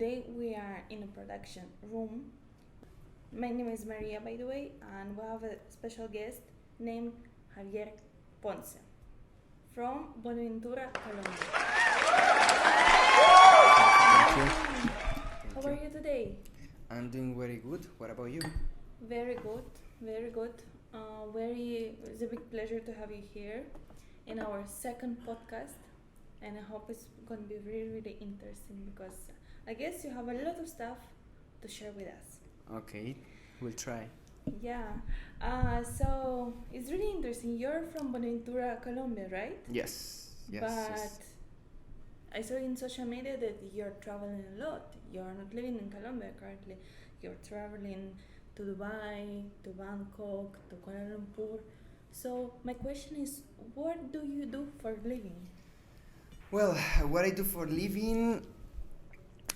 today we are in a production room. My name is Maria, by the way, and we have a special guest named Javier Ponce from Buenaventura, Colombia. Thank you. How are you today? I'm doing very good. What about you? Very good, very good. It's a big pleasure to have you here in our second podcast, and I hope it's going to be really, really interesting because I guess you have a lot of stuff to share with us. Okay, we'll try. Yeah. So it's really interesting. You're from Buenaventura, Colombia, right? Yes. But Yes. I saw in social media that you're traveling a lot. You're not living in Colombia currently. You're traveling to Dubai, to Bangkok, to Kuala Lumpur. So my question is, what do you do for living? Well, what I do for living,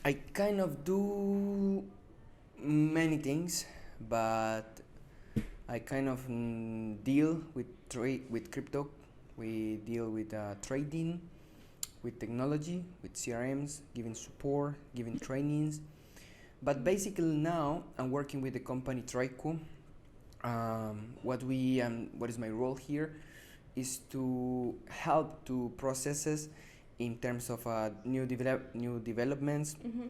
I kind of do many things, but I kind of deal with with crypto. We deal with trading, with technology, with CRMs, giving support, giving trainings. But basically now I'm working with the company TradeQuo. What is my role here is to help to processes in terms of new developments, Mm-hmm.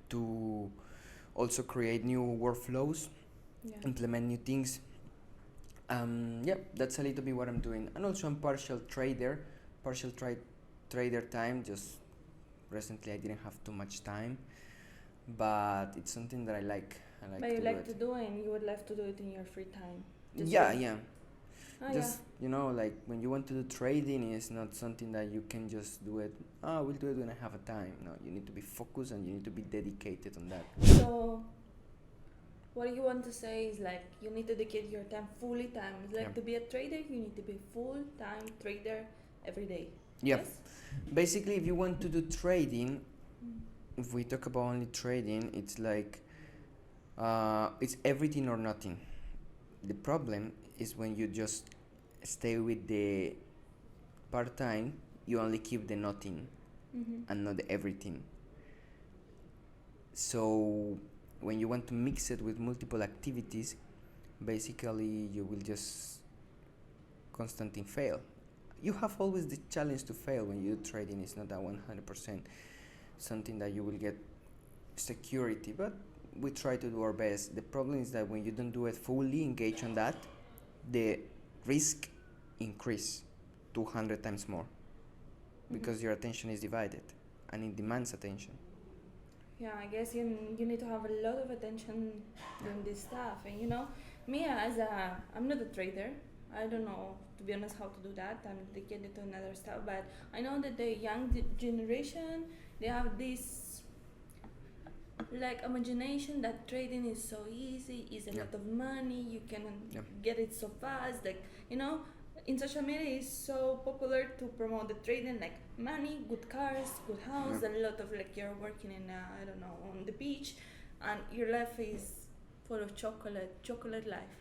to also create new workflows, Yeah. implement new things. That's a little bit what I'm doing. And also I'm partial trader time. Just recently I didn't have too much time, but it's something that I like. I like But to you do like it. to do it and you would like to do it in your free time. Yeah, do- yeah. Ah, Just like when you want to do trading, it's not something that you can just do it. Oh, we'll do it when I have a time. No, you need to be focused and you need to be dedicated on that. yeah. So what you want to say is like you need to dedicate your time fully time. It's like Yeah. to be a trader, you need to be full time trader every day. Yeah. Yes? Basically, if you want to do trading, Mm. if we talk about only trading, it's like it's everything or nothing. The problem is when you just stay with the part time, you only keep the nothing Mm-hmm. and not the everything. So when you want to mix it with multiple activities, basically you will just constantly fail. You have always the challenge to fail when you do trading. It's not that 100% something that you will get security, but we try to do our best. The problem is that when you don't do it fully engage on that, the risk increase 200 times more because your attention is divided and it demands attention. Yeah, I guess you need to have a lot of attention doing this stuff. And you know, I'm not a trader. I don't know, to be honest, how to do that. I'm dedicated to another stuff. But I know that the young generation, they have this like imagination that trading is so easy, is a Yeah. lot of money, you can Yeah. get it so fast. Like, you know, in social media is so popular to promote the trading, like money, good cars, good house, Yeah. a lot of like you're working in I don't know, on the beach, and your life is full of chocolate life.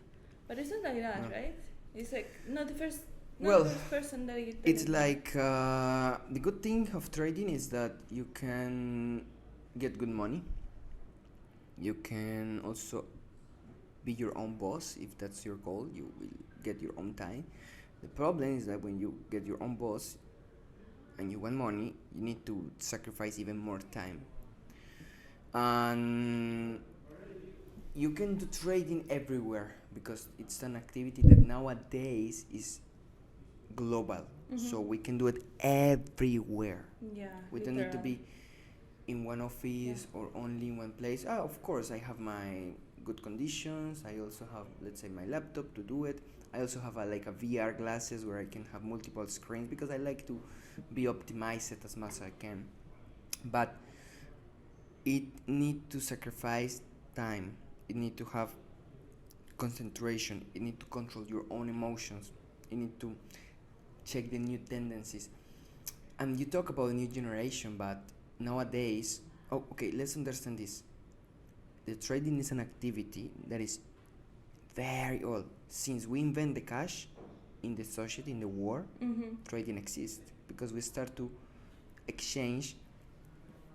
But it's not like that, No. right? It's like not the first Well, the first person that you It's like the good thing of trading is that you can get good money. You can also be your own boss if that's your goal. You will get your own time. The problem is that when you get your own boss and you want money, you need to sacrifice even more time. And you can do trading everywhere because it's an activity that nowadays is global. So we can do it everywhere. yeah, We don't need to literal. be in one office or only in one place. Of course, I have my good conditions. I also have, let's say, my laptop to do it. I also have a VR glasses where I can have multiple screens because I like to be optimized as much as I can. But it need to sacrifice time. It need to have concentration. It need to control your own emotions. You need to check the new tendencies. And you talk about new generation, but nowadays, let's understand this. The trading is an activity that is very old. Since we invent the cash in the society, in the world, trading exists because we start to exchange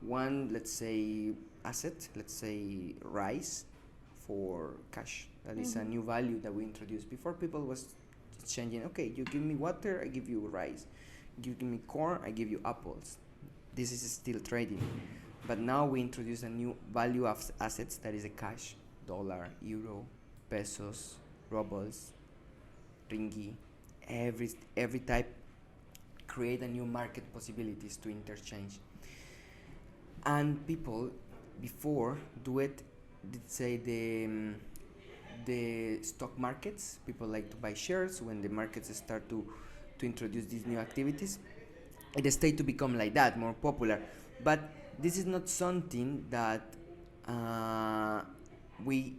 one, let's say, asset, let's say rice, for cash. That is a new value that we introduced. Before, people was exchanging, okay, you give me water, I give you rice. You give me corn, I give you apples. This is still trading. But now we introduce a new value of assets, that is a cash, dollar, euro, pesos, rubles, ringgit, every type, create a new market possibilities to interchange. And people before do it, let's say the stock markets, people like to buy shares when the markets start to introduce these new activities. It started to become like that, more popular. But this is not something that we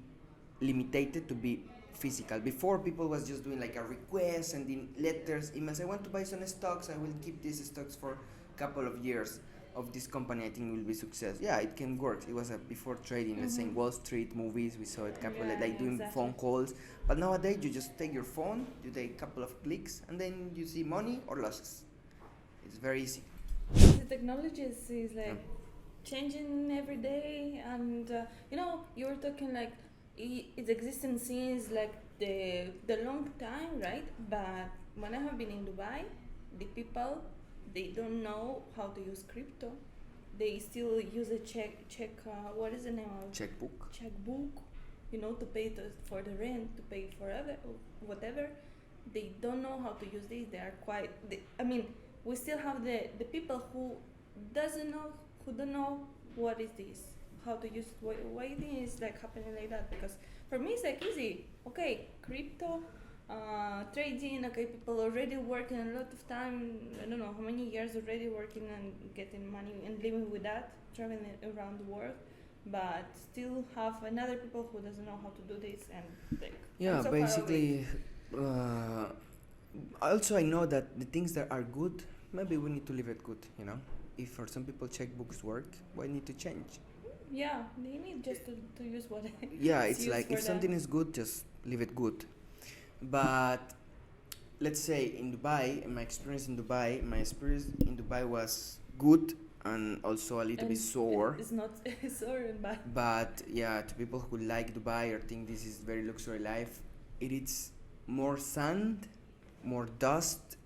limited to be physical. Before, people was just doing like a request and in letters, emails. I want to buy some stocks. I will keep these stocks for a couple of years of this company. I think will be success. Yeah, it can work. It was before trading. Let's say in Wall Street movies, we saw it couple like doing phone calls. But nowadays, you just take your phone, you take a couple of clicks, and then you see money or losses. It's very easy. The technology is like changing every day, and you were talking like it's existing since like the long time, right? But when I have been in Dubai, the people, they don't know how to use crypto. They still use a check. What is the name of checkbook? To pay for the rent, to pay forever, whatever. They don't know how to use this. They are quite. We still have the people who don't know what is this, how to use it. Why this is like happening like that? Because for me it's like easy. Okay, crypto, trading. Okay, people already working a lot of time. I don't know how many years already working and getting money and living with that, traveling around the world. But still have another people who doesn't know how to do this and like. Yeah, so basically. Also, I know that the things that are good, maybe we need to leave it good. If for some people checkbooks work, why need to change? Yeah, they need just to use what. Yeah, it's like if something is good, just leave it good. But let's say in Dubai, my experience in Dubai was good and also a little bit sore. It's not sore and bad. But yeah, to people who like Dubai or think this is very luxury life, it is more sand, more dust,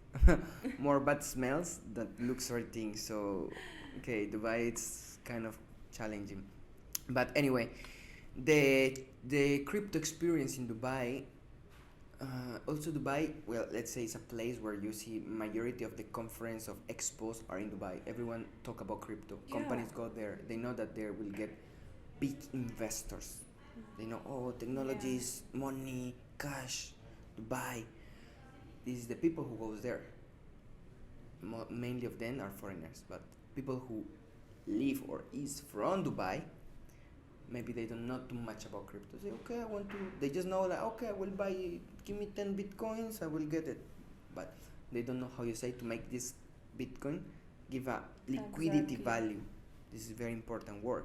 more bad smells than luxury things. So, okay, Dubai, it's kind of challenging. But anyway, the crypto experience in Dubai, also Dubai, well, let's say it's a place where you see majority of the conference of expos are in Dubai. Everyone talk about crypto. Yeah. Companies go there. They know that they will get big investors. They know, technologies, money, cash, Dubai. This is the people who goes there. Mainly of them are foreigners, but people who live or is from Dubai, maybe they don't know too much about crypto. Say, okay, they just know that, okay, I will buy, give me 10 bitcoins, I will get it. But they don't know how you say to make this bitcoin give a liquidity value. This is a very important word.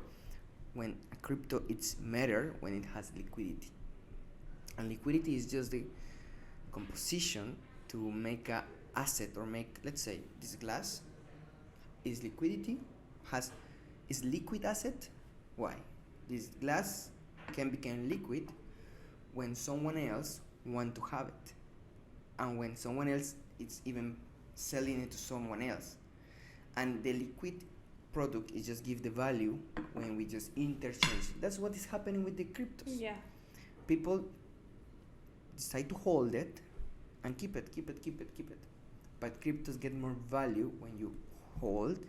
When a crypto, it's matter when it has liquidity. And liquidity is just the composition to make a asset or make, let's say, this glass is liquidity, is liquid asset. Why? This glass can become liquid when someone else want to have it, and when someone else is even selling it to someone else. And the liquid product is just give the value when we just interchange. That's what is happening with the cryptos. Yeah. People decide to hold it and keep it. But cryptos get more value when you hold,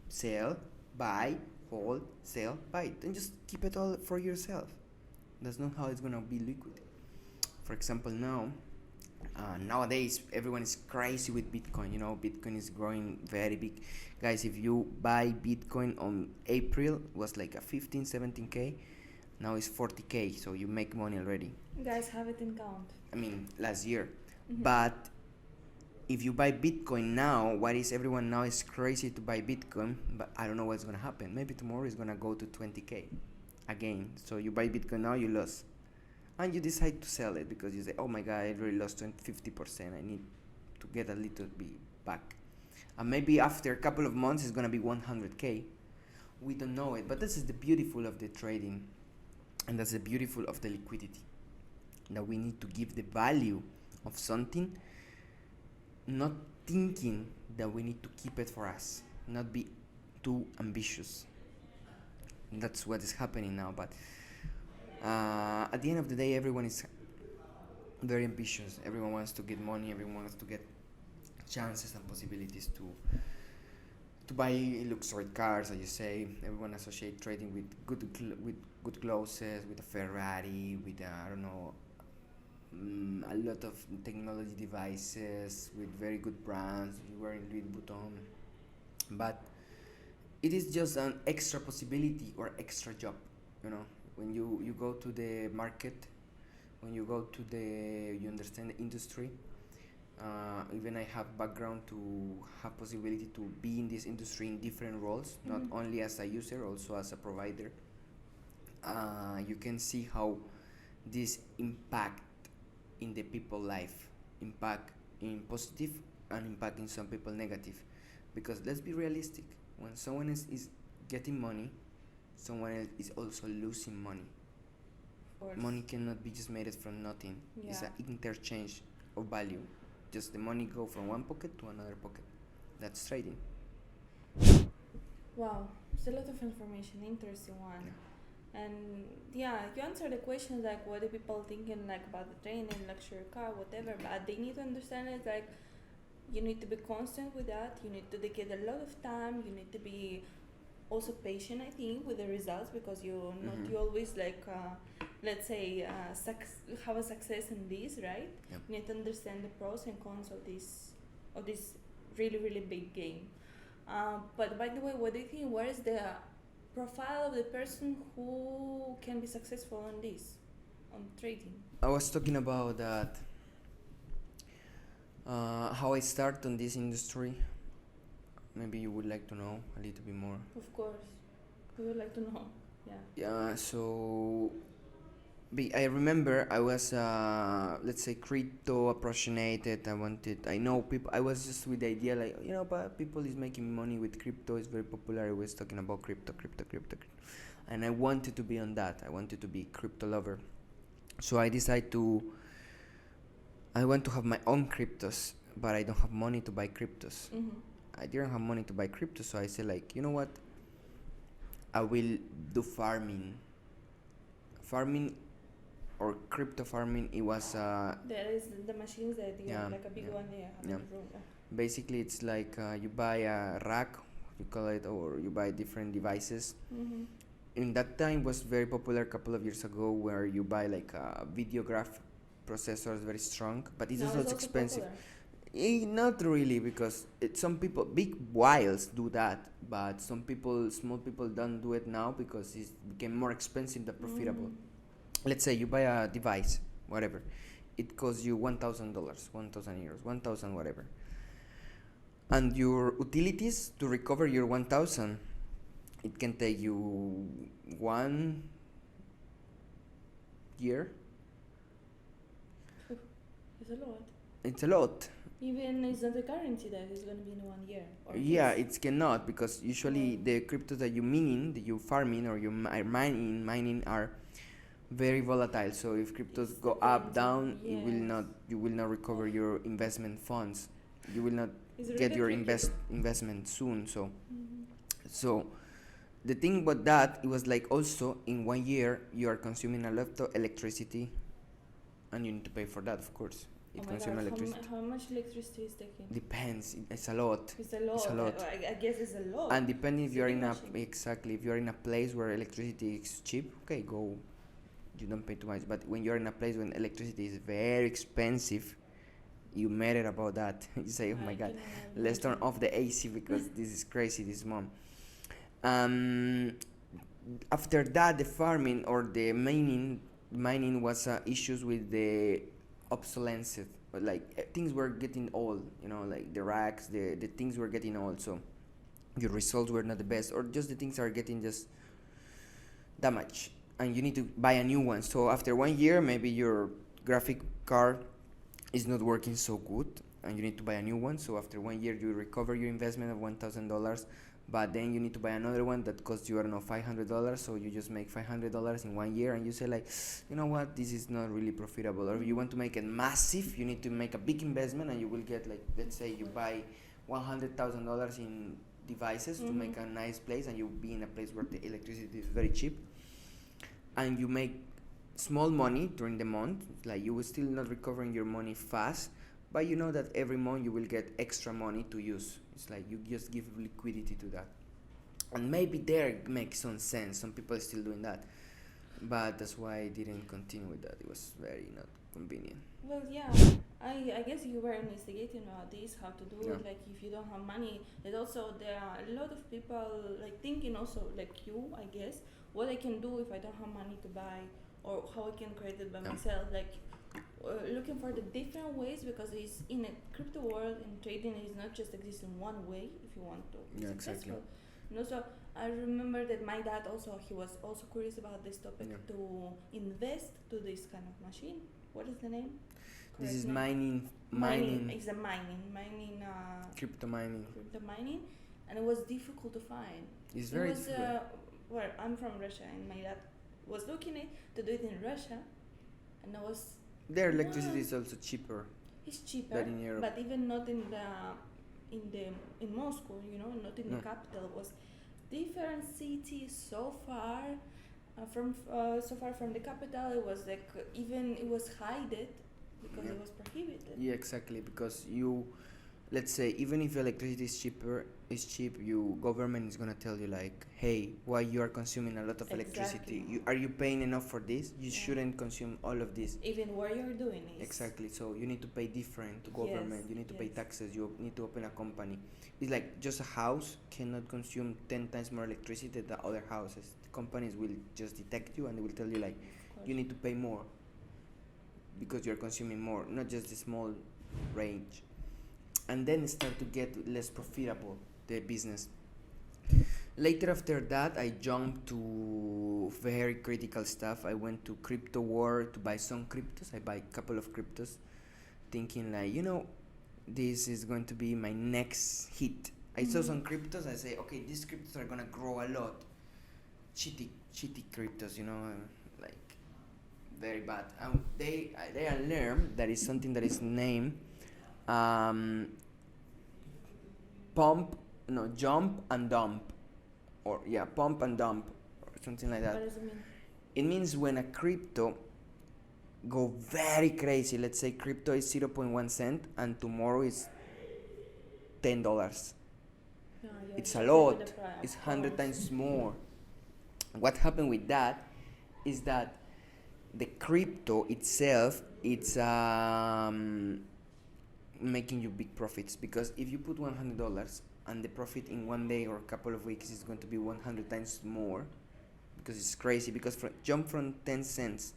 sell, buy, hold, sell, buy. Then just keep it all for yourself. That's not how it's gonna be liquid. For example, nowadays everyone is crazy with Bitcoin. Bitcoin is growing very big. Guys, if you buy Bitcoin on April, it was like a 15, 17K. Now it's 40K, so you make money already. Guys, have it in count. Last year. But if you buy Bitcoin now, everyone now is crazy to buy Bitcoin, but I don't know what's going to happen. Maybe tomorrow it's going to go to 20K again. So you buy Bitcoin now, you lose. And you decide to sell it because you say, oh my God, I really lost 50%. I need to get a little bit back. And maybe after a couple of months, it's going to be 100K. we don't know it. But this is the beautiful of the trading, and that's the beautiful of the liquidity, that we need to give the value of something, not thinking that we need to keep it for us, not be too ambitious. That's what is happening now. But at the end of the day, everyone is very ambitious. Everyone wants to get money. Everyone wants to get chances and possibilities to buy luxury cars, as you say. Everyone associate trading with good clothes, with a Ferrari, with I don't know, a lot of technology devices, with very good brands. You wearing Louis Vuitton, but it is just an extra possibility or extra job. When you go to the market, when you go to you understand the industry. Even I have background to have possibility to be in this industry in different roles, not only as a user, also as a provider. You can see how this impact in the people life, impact in positive and impact in some people negative. Because let's be realistic, when someone is getting money, someone else is also losing money. Money cannot be just made from nothing. It's an interchange of value. Just the money go from one pocket to another pocket. That's trading. Wow, it's a lot of information, interesting one. And you answer the questions like what are people thinking like about the training, luxury car, whatever, but they need to understand it like you need to be constant with that, you need to dedicate a lot of time, you need to be also patient, I think, with the results, because you always like let's say have a success in this, right? Yep. You need to understand the pros and cons of this really, really big game. But by the way, what do you think, where is the profile of the person who can be successful on this, on trading? I was talking about that, how I start on this industry. Maybe you would like to know a little bit more. Of course, we would like to know. Yeah, so I remember I was, let's say, crypto approximated. I know people, I was just with the idea like, but people is making money with crypto, it's very popular. I was talking about crypto. And I wanted to be on that. I wanted to be crypto lover. So I decided I want to have my own cryptos, but I don't have money to buy cryptos. I didn't have money to buy crypto, so I said like, you know what? I will do farming or crypto farming. It was there is the machines that you have like a big one there in the room. Basically it's like you buy a rack, you call it, or you buy different devices. In that time was very popular a couple of years ago, where you buy like a video graph processors, very strong, but it's also expensive. Not really, because some people, big whales do that, but some people, small people don't do it now because it became more expensive than profitable. Let's say you buy a device, whatever, it costs you $1,000, 1,000 euros, 1,000 whatever, and your utilities to recover your 1,000, it can take you 1 year. It's a lot. Even it's not a guarantee that it's going to be in 1 year. It cannot, because usually the cryptos that you farming or you mining are very volatile. So if cryptos go up, down, you will not recover your investment funds. You will not get your investment soon. So the thing about that, it was like also in 1 year you are consuming a lot of electricity, and you need to pay for that, of course. It consumes electricity. How much electricity is taking? Depends. It's a lot. It's a lot. I guess it's a lot. And depending if you're in a place where electricity is cheap, okay, go. You don't pay too much. But when you're in a place when electricity is very expensive, you made it about that. You say, oh my God, let's turn off the AC because this is crazy, this month. After that, the farming or the mining was issues with the obsolescence, like things were getting old, like the racks, the things were getting old, so your results were not the best, or just the things are getting just damaged, and you need to buy a new one. So after 1 year, maybe your graphic card is not working so good, and you need to buy a new one. So after 1 year, you recover your investment of $1,000, but then you need to buy another one that costs you, I don't know, $500, so you just make $500 in 1 year, and you say like, you know what, this is not really profitable. Or if you want to make it massive, you need to make a big investment, and you will get like, let's say you buy $100,000 in devices to make a nice place, and you'll be in a place where the electricity is very cheap, and you make small money during the month, like you will still not recovering your money fast, but you know that every month you will get extra money to use. It's like you just give liquidity to that, and maybe there makes some sense. Some people are still doing that, but that's why I didn't continue with that. It was very not convenient. Well, yeah, I guess you were investigating about this, how to do it. Like, if you don't have money, and also there are a lot of people like thinking also like you, I guess, what I can do if I don't have money to buy, or how I can create it by myself. Like, looking for the different ways, because it's in a crypto world, and trading is not just exist in one way if you want to be successful. Exactly. And also, I remember that my dad also, he was also curious about this topic, to invest to this kind of machine. What is the name? This is mining. mining. It's a mining. Crypto mining. Crypto mining, and it was difficult to find. It's very difficult. Well, I'm from Russia, and my dad was looking to do it in Russia, and I was. Their electricity is also cheaper. It's cheaper, than in Europe. but even not in Moscow, not in the capital. It was different cities so far from the capital. It was like even it was hidden because it was prohibited. Yeah, exactly. Because you, let's say, even if electricity is cheap, you government is gonna tell you like, hey, why you are consuming a lot of electricity? Are you paying enough for this? You shouldn't consume all of this. Even where you're doing it. Exactly. So you need to pay different to government. You need to pay taxes. You need to open a company. It's like just a house cannot consume 10 times more electricity than the other houses. The companies will just detect you, and they will tell you like, you need to pay more because you're consuming more, not just the small range. And then start to get less profitable, the business. Later after that, I jumped to very critical stuff. I went to crypto war to buy some cryptos. I buy a couple of cryptos, thinking like, this is going to be my next hit. I saw some cryptos. I say, okay, these cryptos are gonna grow a lot. Shitty cryptos, like very bad. They learned that is something that is named jump and dump, pump and dump, or something like that. What does it mean? It means when a crypto go very crazy. Let's say crypto is 0.1 cent and tomorrow is $10. It's a lot. It's 100 times more. What happened with that is that the crypto itself, it's making you big profits, because if you put $100 and the profit in 1 day or a couple of weeks is going to be 100 times more, because it's crazy. Because jump from 10 cents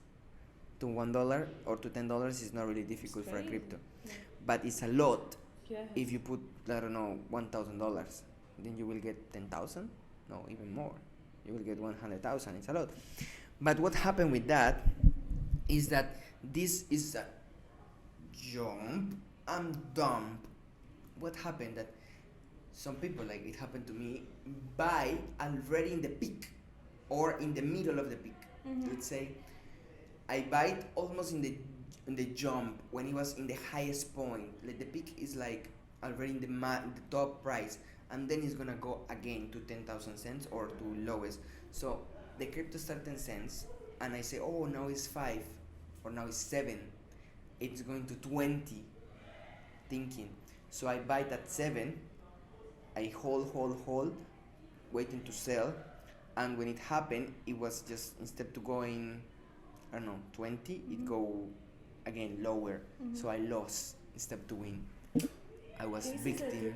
to $1 or to $10 is not really difficult for a crypto, but it's a lot. If you put, I don't know, $1,000, then you will get 10,000. No, even more. You will get 100,000. It's a lot. But what happened with that is that this is a jump and dump. What happened that some people, like it happened to me, buy already in the peak or in the middle of the peak. Let's say I buy it almost in the jump when it was in the highest point. Like the peak is like already in the top price, and then it's gonna go again to 10,000 cents or to lowest. So the crypto starts 10 cents, and I say, oh, now it's 5 or now it's 7. It's going to 20, thinking. So I buy it at 7. I hold, waiting to sell. And when it happened, it was just, instead to going, I don't know, 20, it go again lower. So I lost instead to win. I was victim.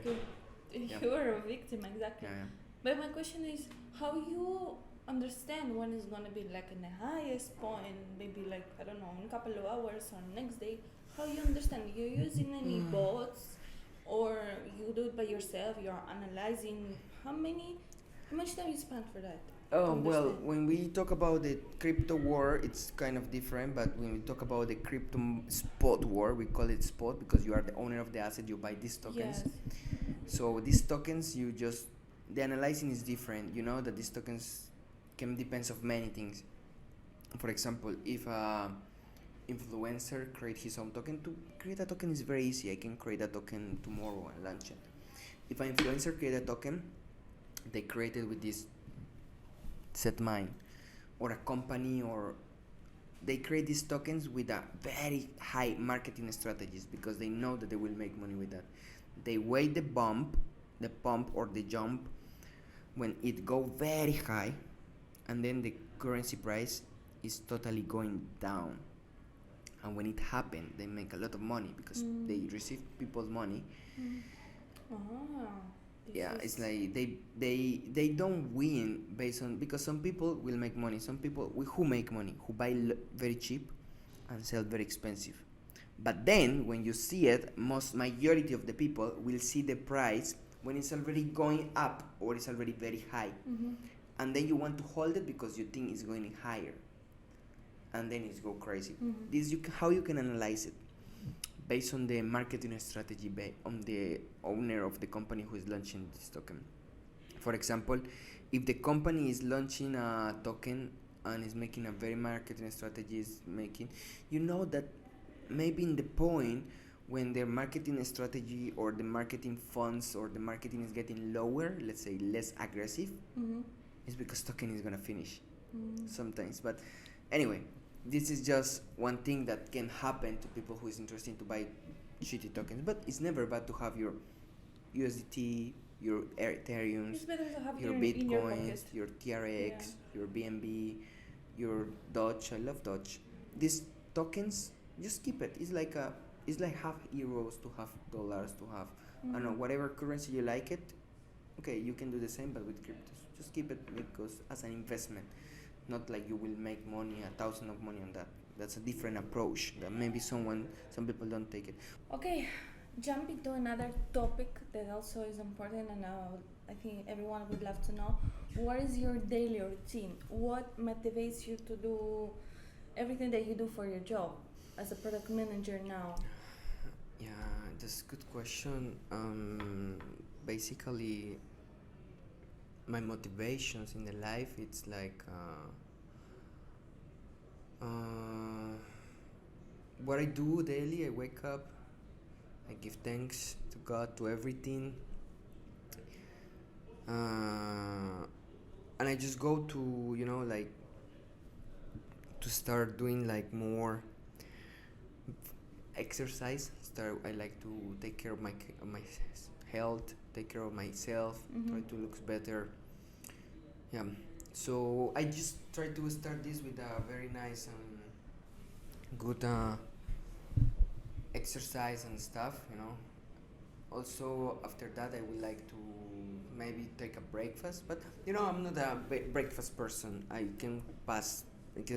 You were a victim, exactly. Yeah. But my question is, how you understand when it's gonna be like in the highest point, maybe like, I don't know, in a couple of hours or next day? How you understand? You using any bots, or you do it by yourself? You're analyzing how much time you spend for that? Oh, well, when we talk about the crypto war, it's kind of different. But when we talk about the crypto spot war, we call it spot because you are the owner of the asset. You buy these tokens. Yes. So these tokens, you just the analyzing is different. You know that these tokens can depends of many things. For example, if a influencer create his own token, to create a token is very easy. I can create a token tomorrow and launch it. If an influencer create a token, they create it with this set mind, or a company, or they create these tokens with a very high marketing strategies because they know that they will make money with that. They wait the pump or the jump when it go very high, and then the currency price is totally going down. And when it happens, they make a lot of money because they receive people's money. Yeah, it's like they don't win based on, because some people will make money, some people who make money, who buy very cheap and sell very expensive. But then when you see it, most majority of the people will see the price when it's already going up or it's already very high. And then you want to hold it because you think it's going higher, and then it's go crazy. This how you can analyze it based on the marketing strategy on the owner of the company who is launching this token. For example, if the company is launching a token and is making a very marketing strategy, is making, you know that maybe in the point when their marketing strategy or the marketing funds or the marketing is getting lower, let's say less aggressive, it's because token is gonna finish sometimes. But anyway, this is just one thing that can happen to people who is interested to buy shitty tokens. But it's never bad to have your USDT, your Ethereum, your Bitcoins, your TRX, your BNB, your Doge. I love Doge. These tokens, just keep it. It's like half euros to half dollars to have, I don't know, whatever currency you like it. Okay, you can do the same, but with cryptos. Just keep it because as an investment. Not like you will make money, 1,000 of money on that. That's a different approach that maybe some people don't take it. Okay, jumping to another topic that also is important, and I think everyone would love to know. What is your daily routine? What motivates you to do everything that you do for your job as a product manager now? Yeah, that's a good question. Basically, my motivations in the life, it's like what I do daily. I wake up, I give thanks to God, to everything, and I just go to, like, to start doing like more exercise. I like to take care of my health, take care of myself, try to look better. Yeah, so I just try to start this with a very nice and good exercise and stuff, Also, after that, I would like to maybe take a breakfast, but I'm not a breakfast person. I can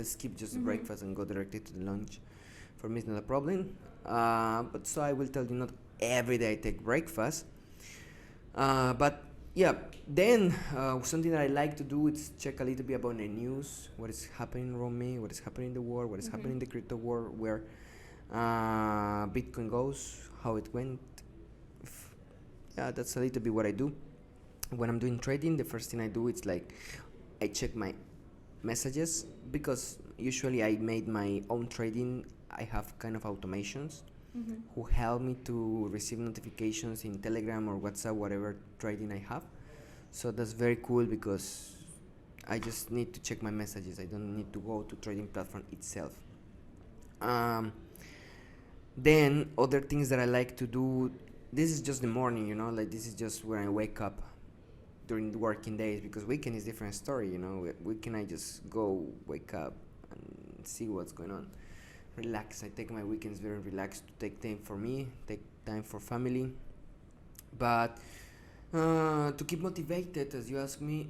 skip just the breakfast and go directly to the lunch. For me, it's not a problem. But so I will tell you, not every day I take breakfast. But yeah, then something that I like to do is check a little bit about the news, what is happening around me, what is happening in the world, what is happening in the crypto world, where Bitcoin goes, how it went. Yeah, that's a little bit what I do. When I'm doing trading, the first thing I do is like I check my messages, because usually I made my own trading. I have kind of automations who help me to receive notifications in Telegram or WhatsApp, whatever trading I have. So that's very cool because I just need to check my messages. I don't need to go to trading platform itself. Then other things that I like to do, this is just the morning, like this is just when I wake up during the working days, because weekend is different story, Weekend I just go wake up and see what's going on. Relax. I take my weekends very relaxed, to take time for me, take time for family. But to keep motivated, as you ask me,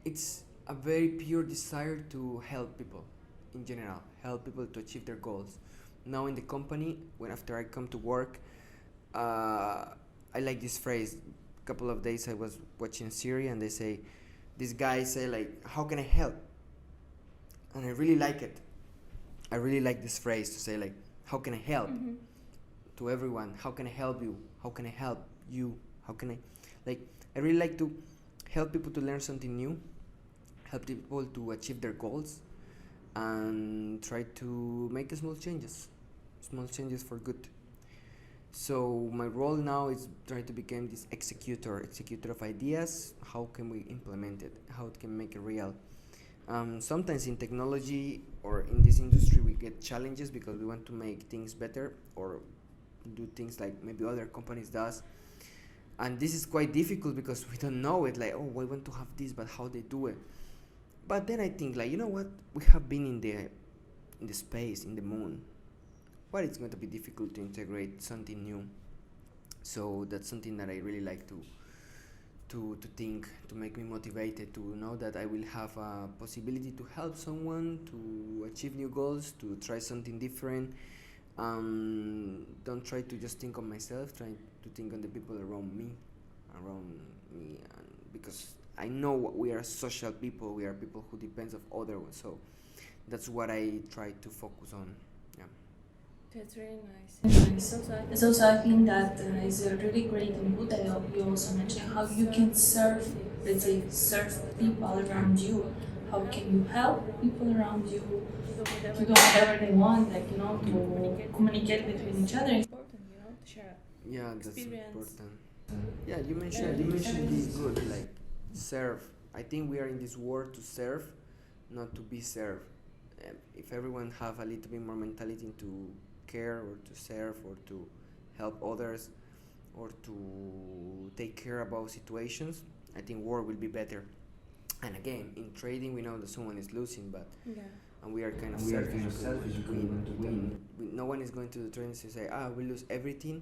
it's a very pure desire to help people in general, help people to achieve their goals. Now in the company, when after I come to work, I like this phrase. A couple of days I was watching Siri and this guy say like, how can I help? And I really like it. I really like this phrase to say like, how can I help? To everyone, how can I help you? How can I help you? How can I, like, I really like to help people to learn something new, help people to achieve their goals, and try to make small changes for good. So my role now is trying to become this executor of ideas. How can we implement it? How it can make it real? Sometimes in technology or in this industry we get challenges because we want to make things better or do things like maybe other companies does, and this is quite difficult because we don't know it, like, oh, we want to have this, but how they do it. But then I think, like, you know what, we have been in the space, in the moon. What it's going to be difficult to integrate something new. So that's something that I really like to think, to make me motivated, to know that I will have a possibility to help someone to achieve new goals, to try something different. Don't try to just think on myself, try to think on the people around me, and because I know we are social people, we are people who depends of other ones, so that's what I try to focus on. Yeah. That's really nice. It's also I think that is a really great input that you also mentioned how you can serve, let's say, serve people around you. How can you help people around you to do whatever they want, like, to communicate between each other. It's important, to share Yeah, that's experience. important. Yeah, you mentioned this good, like serve. I think we are in this world to serve, not to be served. If everyone have a little bit more mentality to care or to serve or to help others or to take care about situations, I think world will be better. And again, in trading, we know that someone is losing, but and we are kind of selfish because no one is going to the trading to say, we lose everything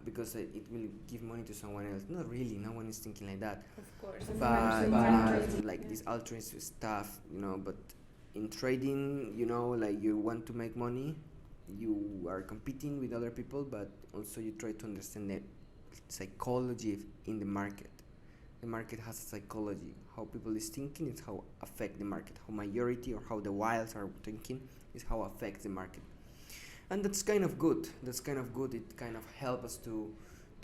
because it will give money to someone else. Not really, no one is thinking like that. Of course. But like this altruistic stuff, but in trading, like you want to make money, you are competing with other people, but also you try to understand the psychology in the market. The market has a psychology. How people is thinking is how affect the market. How majority or how the wilds are thinking is how affects the market. And that's kind of good. It kind of helps us to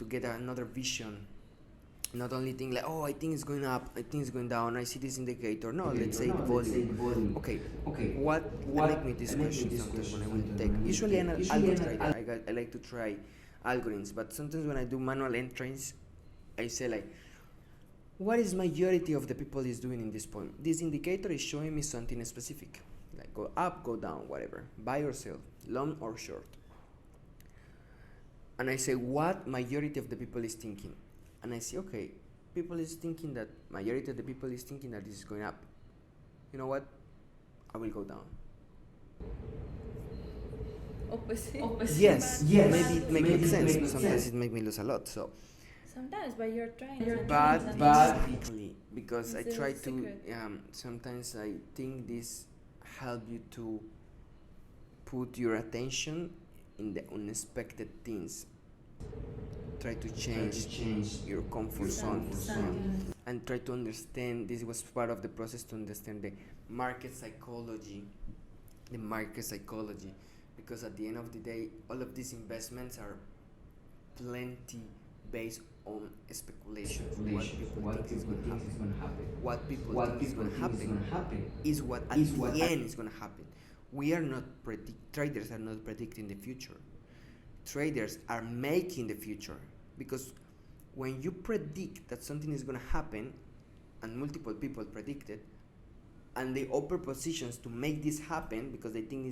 get another vision. Not only think like, I think it's going up, I think it's going down, I see this indicator. No, let's say the volume. Okay, what make me this question sometimes when I will take. Usually I'm an algorithm trader. I like to try algorithms, but sometimes when I do manual entries, I say like, what is majority of the people is doing in this point? This indicator is showing me something specific, like go up, go down, whatever, buy or sell, long or short. And I say what majority of the people is thinking, and I say, okay, majority of the people is thinking that this is going up. You know what? I will go down. Opposite. Yes, maybe it makes sense, but sometimes it makes me lose a lot. So. Sometimes, but you're trying. But exactly, because I try to. Sometimes I think this help you to put your attention in the unexpected things. Try to change your comfort zone and try to understand. This was part of the process to understand the market psychology. Because at the end of the day, all of these investments are plenty based on speculation. What people think is going to happen. What people think is going to happen is what at the end is going to happen. We are not traders are not predicting the future. Traders are making the future, because when you predict that something is going to happen, and multiple people predict it, and they open positions to make this happen because they think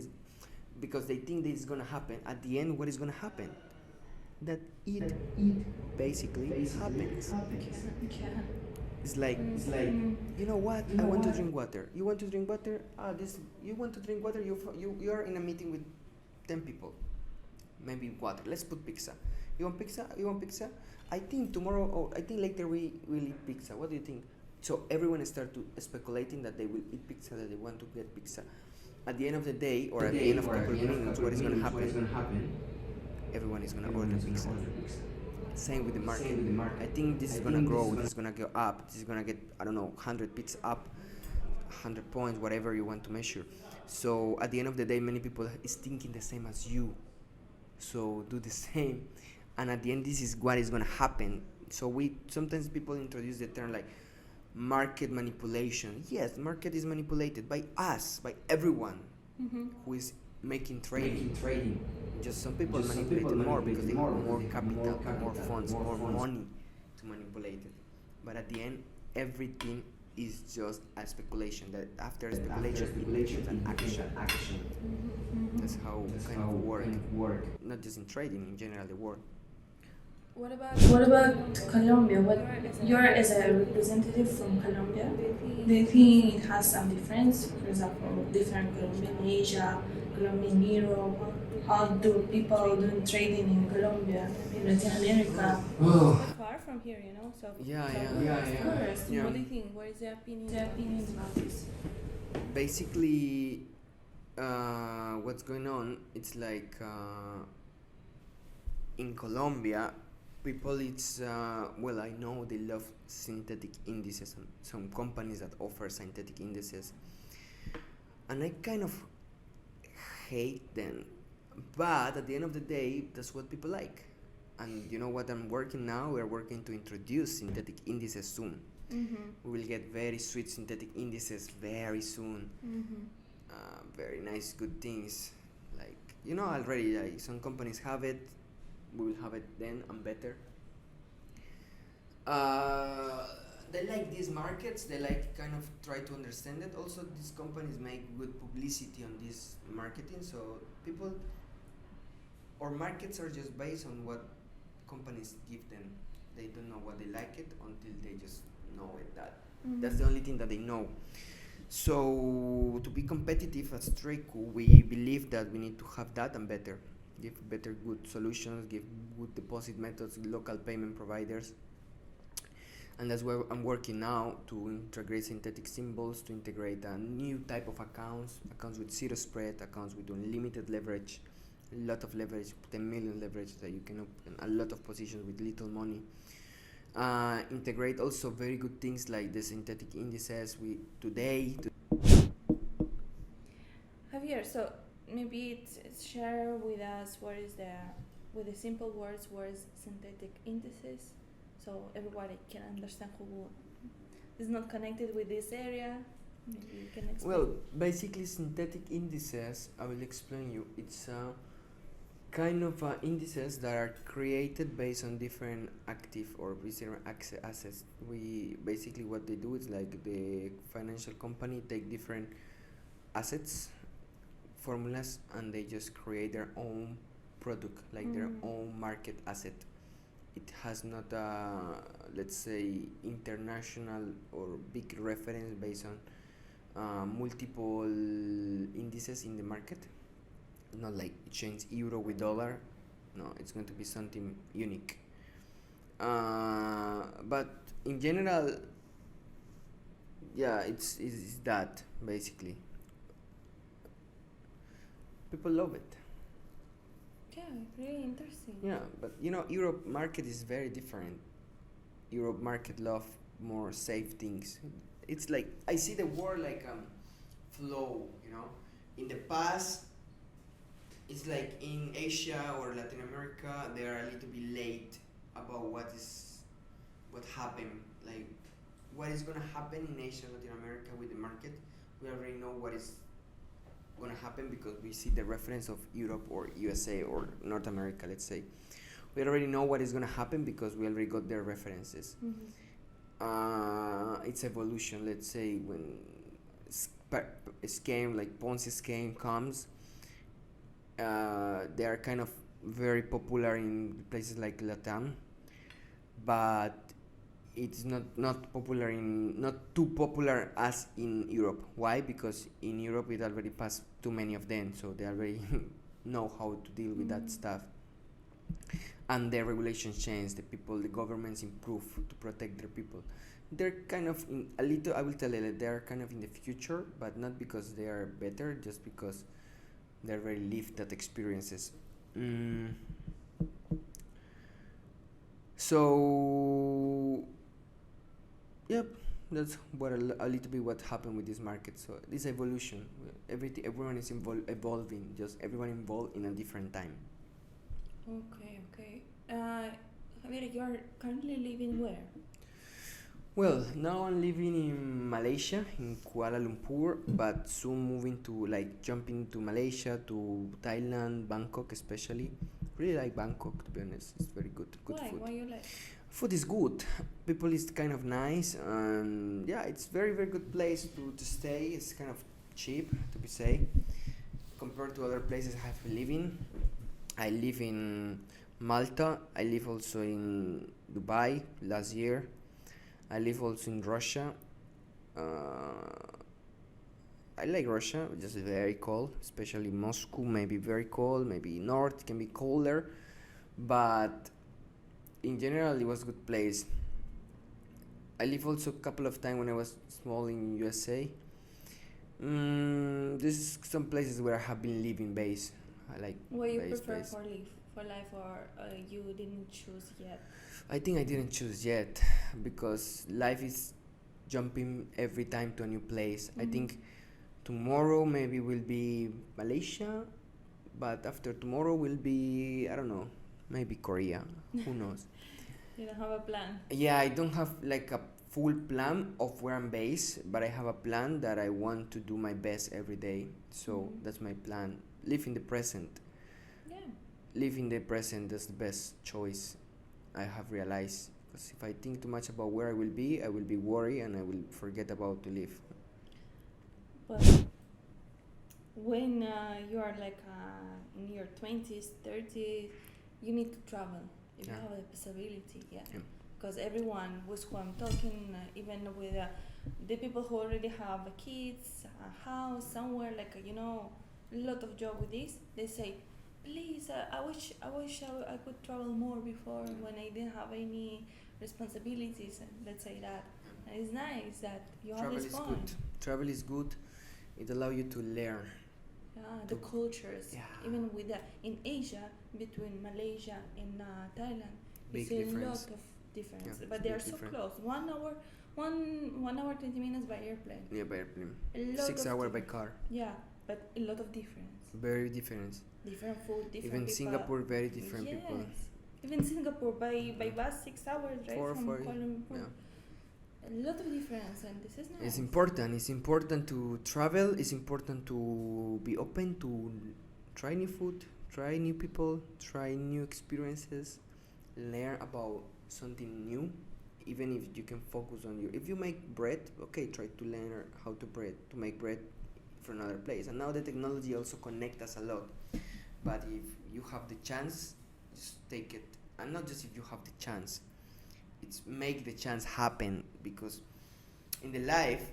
this is going to happen. At the end, what is going to happen? That it basically happens. It's like, you know what? I want to drink water. You want to drink water? You want to drink water? You are in a meeting with 10 people. Maybe water. Let's put pizza. You want pizza? I think tomorrow, I think later we will eat pizza. What do you think? So everyone start to speculating that they will eat pizza, that they want to get pizza. At the end of the day, or at the end of a couple of minutes, what is going to happen? Everyone is going to order pizza. Same with the market. I think this is going to grow, this is going to go up, this is going to get, 100 pizza up, 100 points, whatever you want to measure. So at the end of the day, many people is thinking the same as you. So do the same. And at the end, this is what is going to happen. So sometimes people introduce the term like market manipulation. Yes, market is manipulated by us, by everyone who is making trading. Just some people manipulate it more because they have more capital, more funds, more money to manipulate it. But at the end, everything is just a speculation. That after speculation, it becomes an action. That's how kind of work. Not just in trading, in general, the world. What about Colombia? What you're as a representative from Colombia? Do you think it has some difference? For example, different Colombian Asia, Colombian Europe. How do people doing trading in Colombia, in Latin America? Oh, It's quite far from here, you know. So yeah. of course. Yeah. What do you think? What is the opinion about this? Basically, what's going on? It's like in Colombia, people, it's well, I know they love synthetic indices, and some companies that offer synthetic indices, and I kind of hate them, but at the end of the day, that's what people like. And you know what, I'm working now, we're working to introduce synthetic indices soon. We will get very sweet synthetic indices very soon. Very nice, good things. Like, you know, already like, some companies have it. We will have it then and better. They like these markets. They like kind of try to understand it. Also, these companies make good publicity on this marketing. So people or markets are just based on what companies give them. They don't know what they like it until they just know it. That's the only thing that they know. So to be competitive as TradeQuo, we believe that we need to have that and better. Give better good solutions, give good deposit methods, local payment providers. And that's where I'm working now to integrate synthetic symbols, to integrate a new type of accounts with zero spread, accounts with unlimited leverage, a lot of leverage, 10 million leverage that you can open a lot of positions with little money. Integrate also very good things like the synthetic indices. Javier, so maybe it's share with us what is with the simple words, what is synthetic indices, so everybody can understand who is not connected with this area. Maybe you can explain. Well, basically synthetic indices, I will explain you. It's kind of indices that are created based on different active or different assets. We basically, what they do is like the financial company take different assets, formulas, and they just create their own product, like their own market asset. It has not let's say international or big reference based on multiple indices in the market. Not like change euro with dollar. No, it's going to be something unique. But in general, yeah, it's that basically. People love it. Yeah, really interesting. Yeah, but you know, Europe market is very different. Europe market love more safe things. It's like I see the world like flow. You know, in the past, it's like in Asia or Latin America, they are a little bit late about what happened. Like what is gonna happen in Asia and Latin America with the market. We already know what is gonna happen because we see the reference of Europe or USA or North America, let's say. We already know what is gonna happen because we already got their references. It's evolution. Let's say when a scheme like Ponzi scheme comes, they are kind of very popular in places like Latam, but it's not too popular as in Europe. Why? Because in Europe it already passed too many of them, so they already know how to deal with that stuff. And their regulations change. The governments improve to protect their people. They're kind of I will tell you, they're kind of in the future, but not because they are better, just because they already lived that experiences. So yep, that's what a little bit what happened with this market. So this evolution, everyone is evolving, just everyone involved in a different time. Okay. Javier, you are currently living where? Well, now I'm living in Malaysia, in Kuala Lumpur, but soon moving to like jumping to Malaysia, to Thailand, Bangkok especially. Really like Bangkok, to be honest. It's very good Why? food. Why you like? Food is good. People is kind of nice, and yeah, it's very good place to stay. It's kind of cheap, to be say, compared to other places I have lived in. I live in Malta. I live also in Dubai last year. I live also in Russia. I like Russia, just very cold, especially Moscow. Maybe very cold. Maybe north can be colder, but in general, it was a good place. I live also a couple of times when I was small in USA. There's some places where I have been living base. I like What you base prefer place. for life, or you didn't choose yet? I think I didn't choose yet because life is jumping every time to a new place. I think tomorrow maybe will be Malaysia, but after tomorrow will be, I don't know, maybe Korea. Who knows? You don't have a plan. Yeah, I don't have like a full plan of where I'm based, but I have a plan that I want to do my best every day. So that's my plan. Live in the present. Yeah. Live in the present is the best choice I have realized. Because if I think too much about where I will be worried and I will forget about to live. But when you are like in your 20s, 30s, you need to travel if you Yeah. have the possibility. Yeah. Yeah. Because everyone with who I'm talking, even with the people who already have kids, a house somewhere, like a lot of job with this, they say, please, I could travel more before when I didn't have any responsibilities. And let's say that. And it's nice that you have Travel this is point. good. Travel is good. It allows you to learn. Yeah, the cultures. Yeah. Even with in Asia, between Malaysia and Thailand, you Big see difference. a lot of difference. Yeah, But it's they are big so difference. close. 1 hour, 20 minutes by airplane. Yeah, by airplane. A lot 6 of hours by difference. car. Yeah, but a lot of difference. Very different. Different food, different Even people. Singapore, very different yes. people. Even Singapore by bus 6 hours, right? Four, from four, Kuala Lumpur. yeah. A lot of difference, and this is nice. It's important. It's important to travel. It's important to be open to try new food, try new people, try new experiences, learn about something new. Even if you can focus on your, if you make bread, okay, try to learn how to make bread from another place. And now the technology also connect us a lot. But if you have the chance, just take it. And not just if you have the chance, it's make the chance happen, because in the life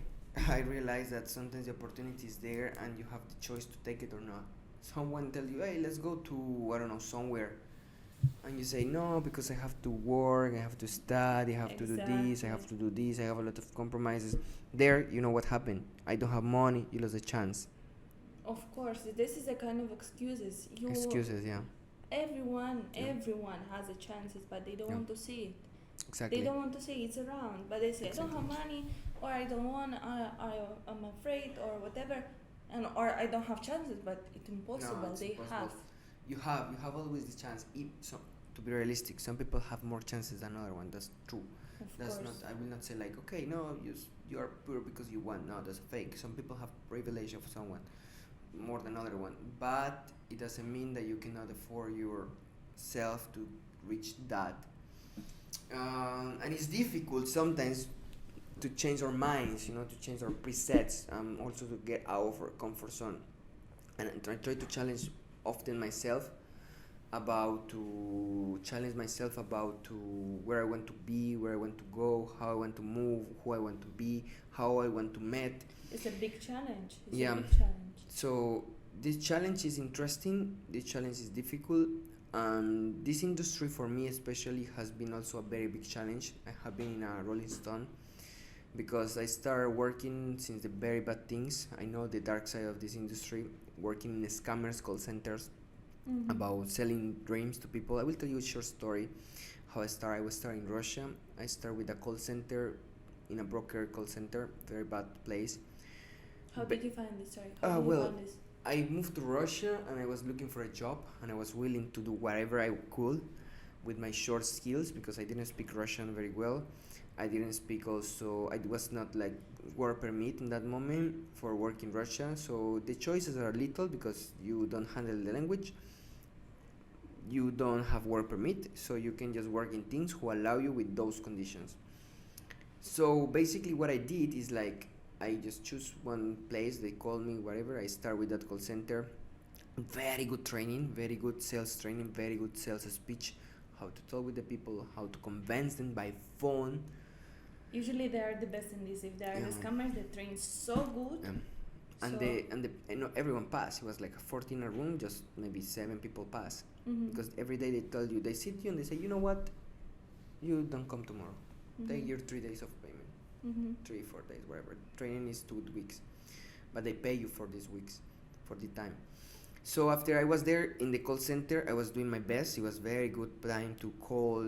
I realize that sometimes the opportunity is there and you have the choice to take it or not. Someone tell you, hey, let's go to, I don't know, somewhere, and you say no because I have to work, I have to study, I have to do this, I have to do this, I have a lot of compromises. There, you know what happened? I don't have money. You lose the chance. Of course, this is a kind of excuses. Excuses, yeah. Everyone has a chances, but they don't want to see it. Exactly. They don't want to see it's around, but they say, I don't have money, or I don't want, I'm afraid, or whatever, or I don't have chances, but it's impossible. No, it's they impossible. You have always the chance. To be realistic, some people have more chances than other one. That's true. That's course. not. I will not say like, okay, no, you are poor because you won. No, that's fake. Some people have privilege of someone more than other one, but it doesn't mean that you cannot afford yourself to reach that. And it's difficult sometimes to change our minds, to change our presets, also to get out of our comfort zone. And I try to challenge often myself about to where I want to be, where I want to go, how I want to move, who I want to be, how I want to meet. It's a big challenge. It's Yeah. a big challenge. So this challenge is interesting, this challenge is difficult, and this industry for me especially has been also a very big challenge. I have been in a Rolling Stone because I started working since the very bad things. I know the dark side of this industry, working in scammers call centers, about selling dreams to people. I will tell you a short story how I started. I was starting in Russia. I started with a call center, in a broker call center, very bad place. How did you find this? Sorry. How did you find this? I moved to Russia and I was looking for a job and I was willing to do whatever I could with my short skills, because I didn't speak Russian very well. I didn't speak also, I was not like work permit in that moment for work in Russia. So the choices are little because you don't handle the language, you don't have work permit, so you can just work in things who allow you with those conditions. So basically what I did is like, I just choose one place, they call me, whatever, I start with that call center. Very good training, very good sales training, very good sales speech, how to talk with the people, how to convince them by phone. Usually they are the best in this. If they are the scammers, they train so good. And everyone passed. It was like a 14 room, just maybe 7 people pass. Because every day they tell you, they sit you and they say, you know what, you don't come tomorrow. Take your 3 days of payment. 3-4 days, whatever. Training is 2 weeks, but they pay you for these weeks, for the time. So after I was there in the call center, I was doing my best. It was very good time to call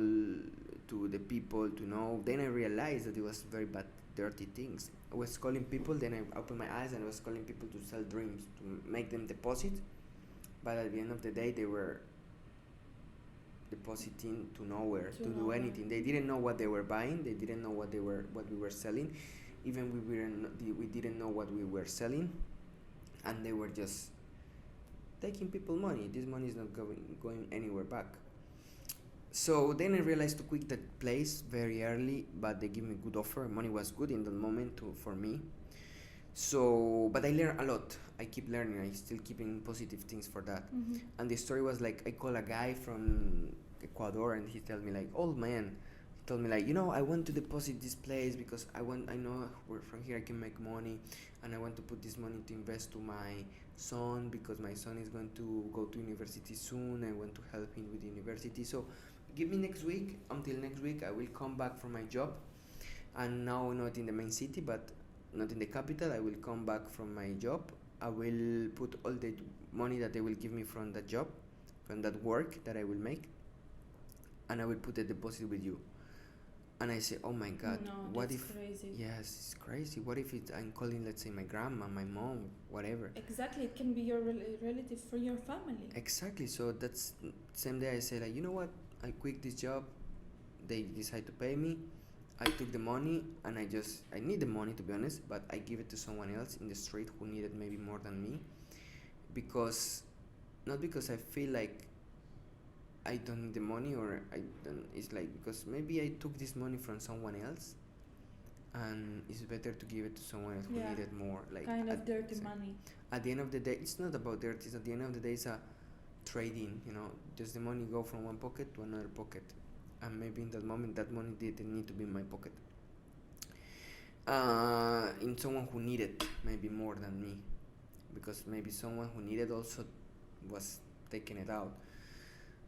to the people to know. Then I realized that it was very bad, dirty things. I was calling people, then I opened my eyes and I was calling people to sell dreams, to make them deposit. But at the end of the day, they were depositing to nowhere, to do anything. They didn't know what they were buying. They didn't know what we were selling. Even we didn't know what we were selling, and they were just taking people money. This money is not going anywhere back. So then I realized to quit that place very early, but they give me good offer. Money was good in that moment for me. So, but I learned a lot. I keep learning. I still keeping positive things for that. And the story was like, I call a guy from Ecuador, and he told me like, old man, he told me like, I want to deposit this place because I know from here I can make money, and I want to put this money to invest to my son because my son is going to go to university soon. I want to help him with university. So give me next week. Until next week, I will come back from my job, and now not in the main city, but not in the capital. I will come back from my job. I will put all the money that they will give me from that job, from that work that I will make, and I will put a deposit with you. And I say, oh my God, no, what if? Crazy. Yes, it's crazy. What if I'm calling, let's say, my grandma, my mom, whatever. Exactly, it can be your relative for your family. Exactly. So that's same day I say like, you know what? I quit this job. They decide to pay me. I took the money, and I need the money, to be honest, but I give it to someone else in the street who needed maybe more than me, not because I feel like I don't need the money, or it's like because maybe I took this money from someone else, and it's better to give it to someone else who needed more. Like kind of dirty money. At the end of the day, it's not about dirty. At the end of the day, it's a trading. Just the money go from one pocket to another pocket. And maybe in that moment, that money didn't need to be in my pocket. In someone who needed maybe more than me, because maybe someone who needed also was taking it out.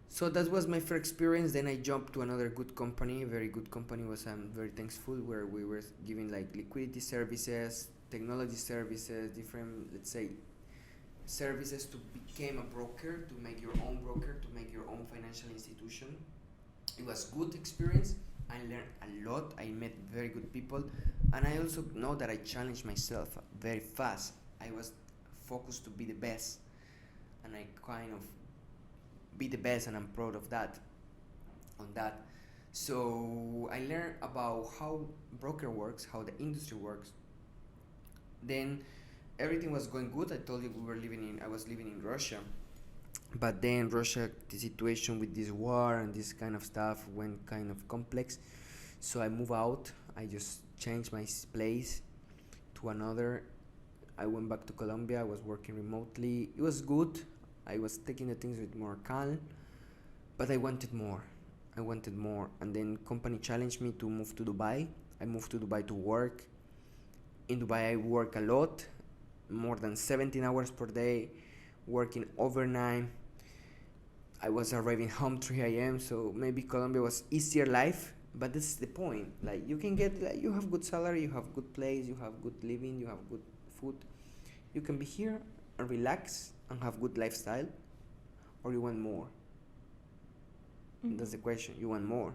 So that was my first experience. Then I jumped to another good company, very good company. I'm very thankful, where we were giving like liquidity services, technology services, different, let's say, services to become a broker, to make your own broker, to make your own financial institution. It was good experience. I learned a lot. I met very good people, and I also know that I challenged myself very fast. I was focused to be the best, and I kind of be the best, and I'm proud of that. So I learned about how broker works, how the industry works. Then everything was going good. I told you I was living in Russia. But then Russia, the situation with this war and this kind of stuff went kind of complex. So I moved out. I just changed my place to another. I went back to Colombia. I was working remotely. It was good. I was taking the things with more calm. But I wanted more. And then company challenged me to move to Dubai. I moved to Dubai to work. In Dubai I work a lot, more than 17 hours per day, working overnight. I was arriving home 3 a.m. So maybe Colombia was easier life, but this is the point. Like you can get, like, you have good salary, you have good place, you have good living, you have good food. You can be here and relax and have good lifestyle, or you want more. That's the question. You want more.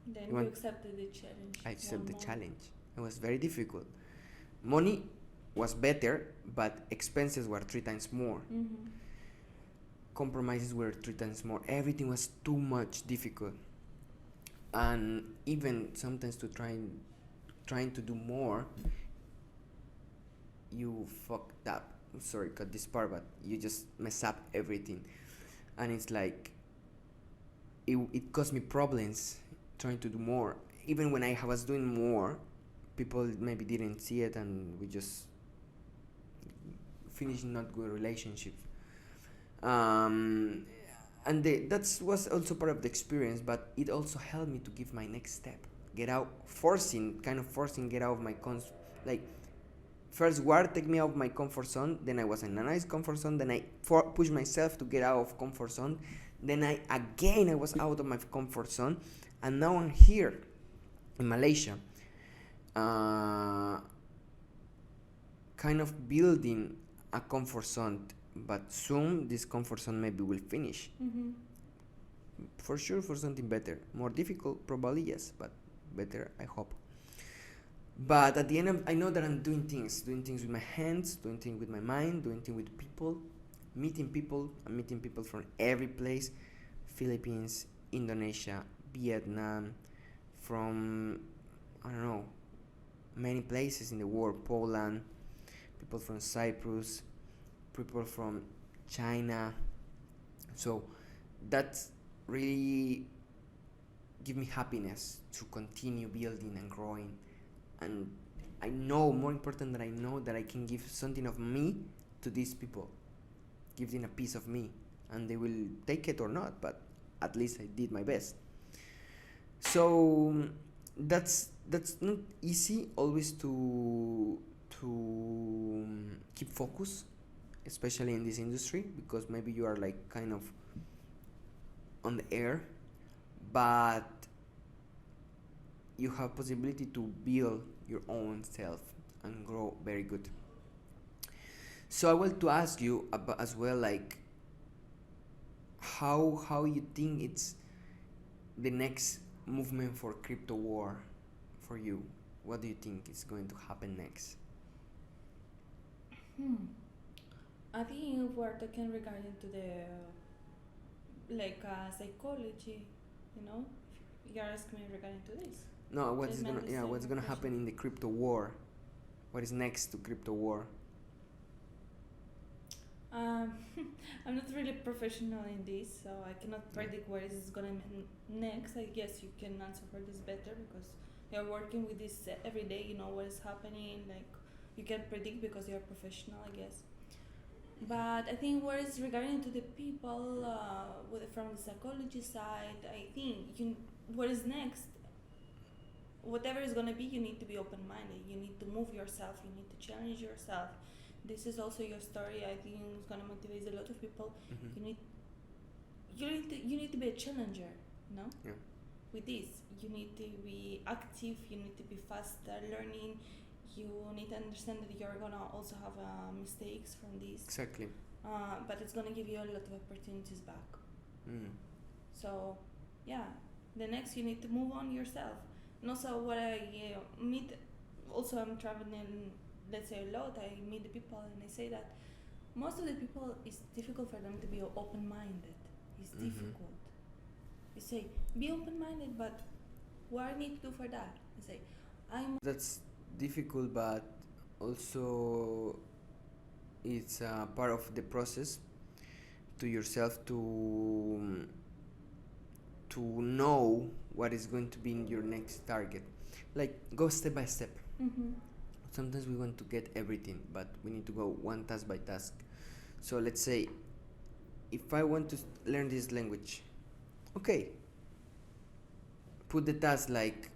Then you accepted the challenge. I accepted the challenge. It was very difficult. Money was better, but expenses were 3 times more. compromises were 3 times more. Everything was too much difficult, and even sometimes to trying to do more, you fucked up. Sorry, cut this part, but you just mess up everything, and it's like it caused me problems trying to do more. Even when I was doing more, people maybe didn't see it, and we just finished not good relationships. And that was also part of the experience, but it also helped me to give my next step, get out, forcing get out of my like first war take me out of my comfort zone, then I was in a nice comfort zone, then I pushed myself to get out of comfort zone, then I was out of my comfort zone, and now I'm here in Malaysia, kind of building a comfort zone, but soon this comfort zone maybe will finish. For sure, for something better, more difficult probably, yes, but better, I hope. But at the end I know that I'm doing things with my hands, doing things with my mind, doing things with people, meeting people. I'm meeting people from every place: Philippines, Indonesia, Vietnam, from I don't know, many places in the world, Poland, people from Cyprus, people from China. So that's really give me happiness to continue building and growing. And I know, more important, that I know that I can give something of me to these people, give them a piece of me, and they will take it or not, but at least I did my best. So that's not easy always to keep focus, especially in this industry, because maybe you are like kind of on the air, but you have possibility to build your own self and grow very good. So I want to ask you about as well, like how you think it's the next movement for crypto war for you. What do you think is going to happen next? I think we're talking regarding to the psychology, you're asking me regarding to this. No, what's gonna happen in the crypto war? What is next to crypto war? I'm not really professional in this, so I cannot predict what is gonna be next. I guess you can answer for this better because you're working with this every day. You know what is happening. Like you can predict because you're professional, I guess. But I think what is regarding to the people from the psychology side, I think what is next, whatever is going to be, you need to be open-minded. You need to move yourself. You need to challenge yourself. This is also your story. I think it's going to motivate a lot of people. Mm-hmm. You need to be a challenger, no? Yeah. With this, you need to be active. You need to be faster learning. You need to understand that you're gonna also have mistakes from this. Exactly. But it's gonna give you a lot of opportunities back. So, yeah, the next you need to move on yourself. And also, what I meet, also I'm traveling, let's say a lot. I meet the people and I say that most of the people, it's difficult for them to be open-minded. It's difficult. You say be open-minded, but what I need to do for that? I say That's difficult, but also it's a part of the process to yourself to know what is going to be in your next target. Like go step by step. Sometimes we want to get everything, but we need to go one task by task. So let's say if I want to learn this language, okay, put the task like,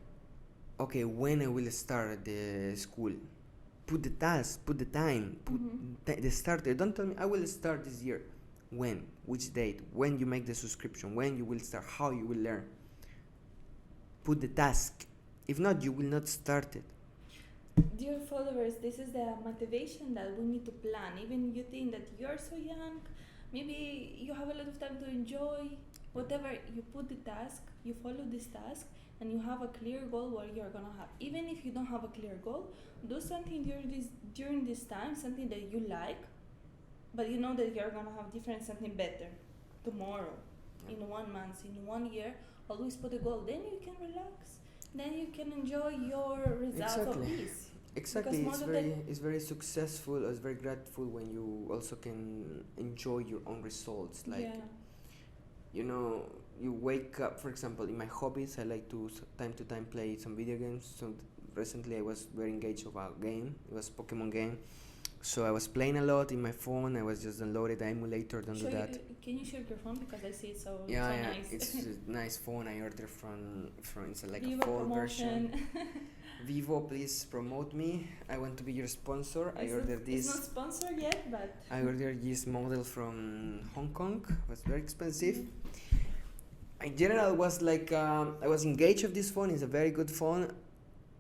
okay, when I will start the school, put the task, put the time, put the starter. Don't tell me I will start this year. When, which date, when you make the subscription, when you will start, how you will learn. Put the task. If not, you will not start it. Dear followers, this is the motivation that we need to plan. Even you think that you're so young, maybe you have a lot of time to enjoy, whatever, you put the task, you follow this task, and you have a clear goal where you're gonna have. Even if you don't have a clear goal, do something during this time, something that you like, but you know that you're gonna have different, something better. tomorrow, Yeah. in 1 month, in 1 year. Always put a goal. Then you can relax. Then you can enjoy your results of Exactly. this. Exactly, Because most of the it's very successful. It's very grateful when you also can enjoy your own results. Like yeah. you know, you wake up. For example, in my hobbies, I like to time to time play some video games. So recently, I was very engaged of a game. It was Pokemon game. So I was playing a lot in my phone. I was just downloaded the emulator. Don't do that. Can you share your phone because I see it so Yeah, so yeah, nice. it's a nice phone. I ordered from it's like Viva a phone version. promotion. Vivo, please promote me. I want to be your sponsor. I It's ordered It's not this. sponsored yet, but I ordered this model from Hong Kong. It was very expensive. In general, was like I was engaged of this phone. It's a very good phone,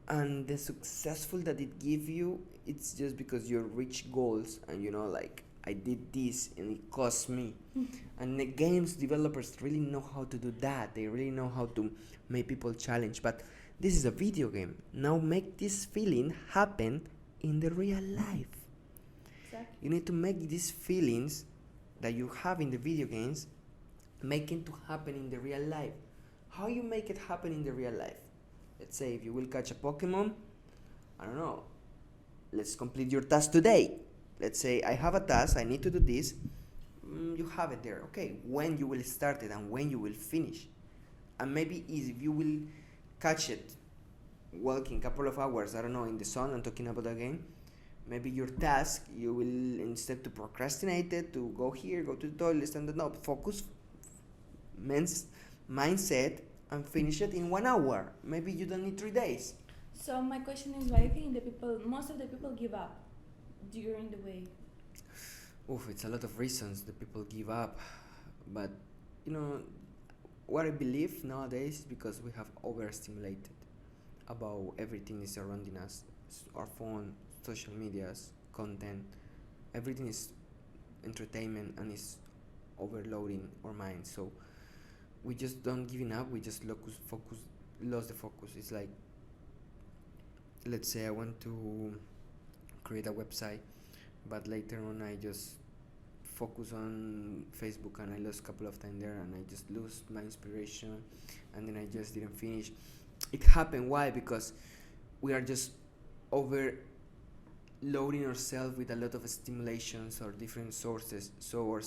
and the successful that it give you, it's just because you reach goals, and you know, like I did this and it cost me. And the games developers really know how to do that. They really know how to make people challenge. But this is a video game. Now make this feeling happen in the real life. exactly. You need to make these feelings that you have in the video games, make it to happen in the real life. How you make it happen in the real life? Let's say if you will catch a Pokemon, I don't know, let's complete your task today. Let's say I have a task, I need to do this. You have it there. Okay, when you will start it and when you will finish. And maybe if you will catch it walking a couple of hours, I don't know, in the sun, I'm talking about a game, maybe your task, you will, instead to procrastinate it, to go here, go to the toilet, stand up, focus, mindset, and finish it in 1 hour. Maybe you don't need 3 days. So my question is, why do you think most of the people give up during the way? It's a lot of reasons that people give up. But, you know, what I believe nowadays is because we have overstimulated about everything is surrounding us. Our phone, social medias, content, everything is entertainment and is overloading our minds. So we just don't giving up, we just lost the focus. It's like, let's say I want to create a website, but later on I just focus on Facebook and I lost a couple of time there and I just lose my inspiration and then I just didn't finish. It happened. Why? Because we are just overloading ourselves with a lot of stimulations or different sources. So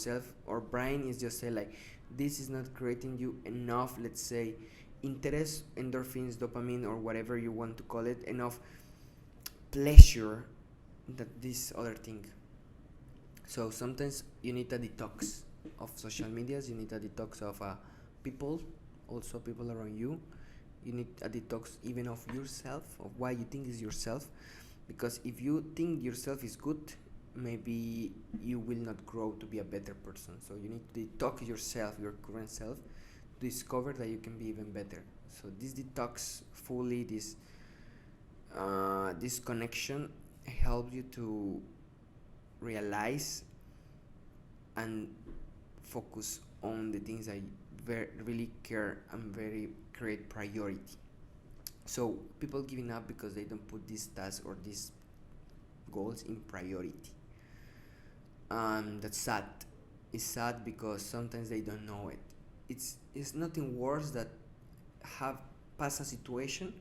our brain is just saying like, this is not creating you enough, let's say, interest, endorphins, dopamine, or whatever you want to call it, enough pleasure that this other thing. So sometimes you need a detox of social medias, you need a detox of people, also people around you. You need a detox even of yourself, of why you think is yourself. Because if you think yourself is good, maybe you will not grow to be a better person. So you need to detox yourself, your current self, to discover that you can be even better. So this detox fully, this connection helps you to realize and focus on the things that really care and very create priority. So people giving up because they don't put these tasks or these goals in priority. That's sad. It's sad because sometimes they don't know it. It's nothing worse that have passed a situation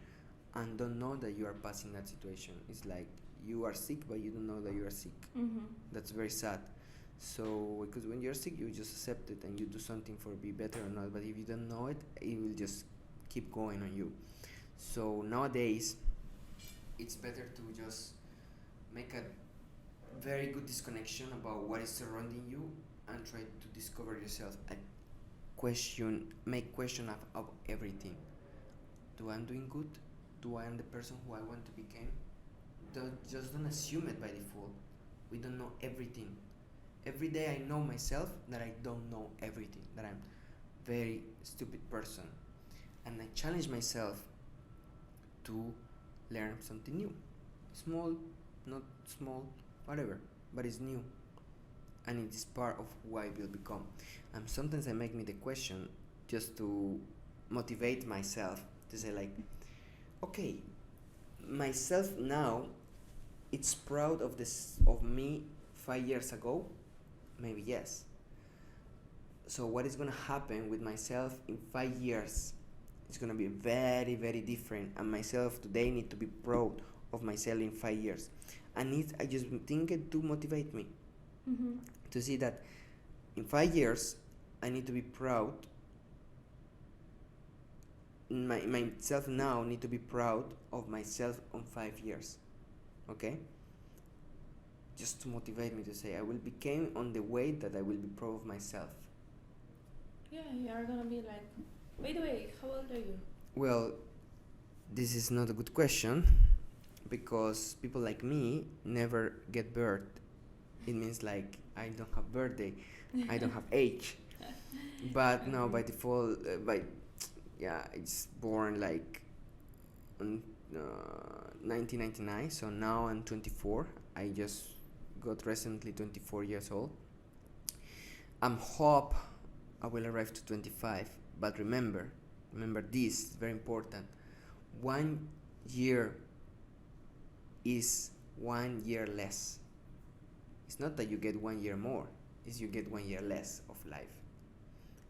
and don't know that you are passing that situation. It's like you are sick but you don't know that you are sick. That's very sad. So because when you're sick you just accept it and you do something for be better or not, but if you don't know it, it will just keep going on you. So nowadays it's better to just make a very good disconnection about what is surrounding you and try to discover yourself and make question of everything. Do I'm doing good? Do I am the person who I want to become? Just don't assume it by default. We don't know everything. Every day I know myself that I don't know everything, that I'm very stupid person, and I challenge myself to learn something new. Small, not small, whatever, but it's new and it is part of who I will become. And sometimes I make me the question just to motivate myself to say like, okay, myself now, it's proud of me 5 years ago. Maybe yes. So what is gonna happen with myself in 5 years? It's gonna be very, very different. And myself today need to be proud of myself in 5 years. I just think it to motivate me to see that in 5 years I need to be proud. Myself now need to be proud of myself on 5 years. Okay? Just to motivate me to say I will become on the way that I will be proud of myself. Yeah, you are gonna be like. By the way, how old are you? Well, this is not a good question because people like me never get birth. It means like I don't have birthday, I don't have age. But now by default, it's born like on 1999. So now I'm 24. I just got recently 24 years old. I'm hope I will arrive to 25. But remember this is very important. 1 year is 1 year less. It's not that you get 1 year more, it's you get 1 year less of life.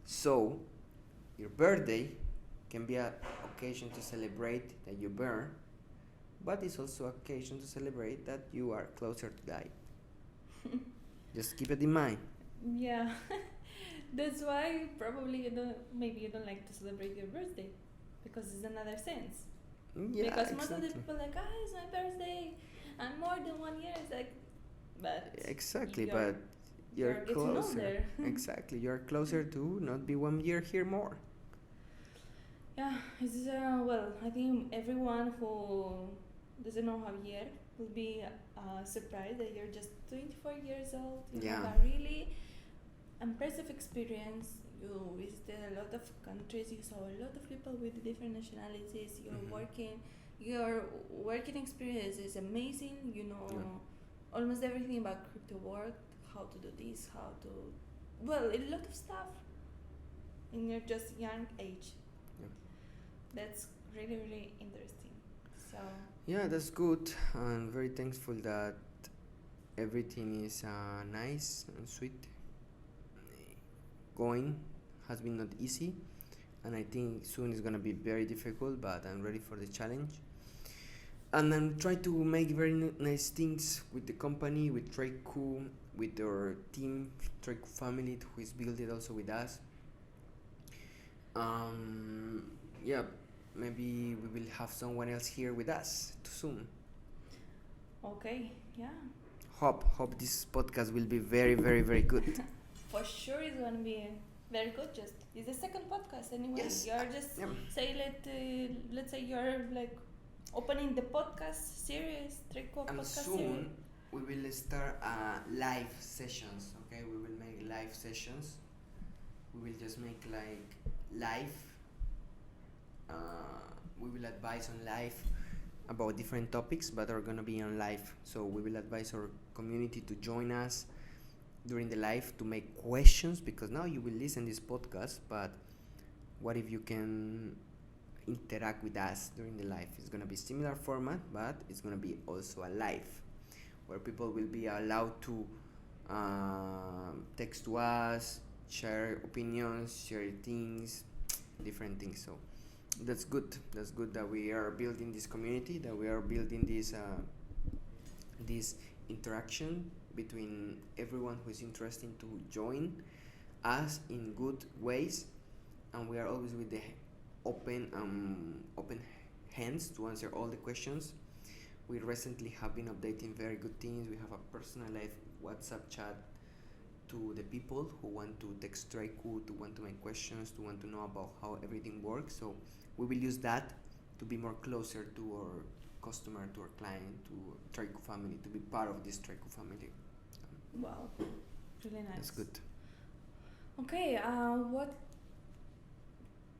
So your birthday can be an occasion to celebrate that you burn, but it's also an occasion to celebrate that you are closer to die. Just keep it in mind. Yeah. That's why probably you don't like to celebrate your birthday, because it's another sense. Yeah, because most exactly. of the people are like, it's my birthday, I'm more than 1 year. It's like, but exactly, but you're getting closer. older. Exactly, you're closer to not be 1 year here more. Yeah, it's I think everyone who doesn't know Javier will be surprised that you're just 24 years old. You have a really impressive experience. You visited a lot of countries. You saw a lot of people with different nationalities. Your working experience is amazing. You know almost everything about crypto world, how to do this, a lot of stuff in your just young age. That's really, really interesting. So yeah, that's good. I'm very thankful that everything is nice and sweet. Going has been not easy, and I think soon is gonna be very difficult, but I'm ready for the challenge. And I'm trying to make very nice things with the company, with TradeQuo, with our team, TradeQuo family, who is building also with us. Maybe we will have someone else here with us soon. Okay, yeah. Hope this podcast will be very, very, very good. For sure, it's gonna be very good. It's the second podcast anyway. Yes. You're just say let's say you're like opening the podcast series, TradeQuo podcast soon series. We will start live sessions. Okay, we will make live sessions. We will just make like live. We will advise on live about different topics, but are gonna be on live. So we will advise our community to join us during the live to make questions, because now you will listen this podcast, but what if you can interact with us during the live? It's gonna be similar format, but it's gonna be also a live where people will be allowed to text to us, share opinions, share things, different things. So that's good that we are building this community, that we are building this interaction between everyone who is interested to join us in good ways, and we are always with the open hands to answer all the questions. We recently have been updating very good things. We have a personalized WhatsApp chat to the people who want to text TradeQuo, to want to make questions, to want to know about how everything works. So we will use that to be more closer to our customer, to our client, to TradeQuo family, to be part of this TradeQuo family. Wow, really nice. That's good. Okay, what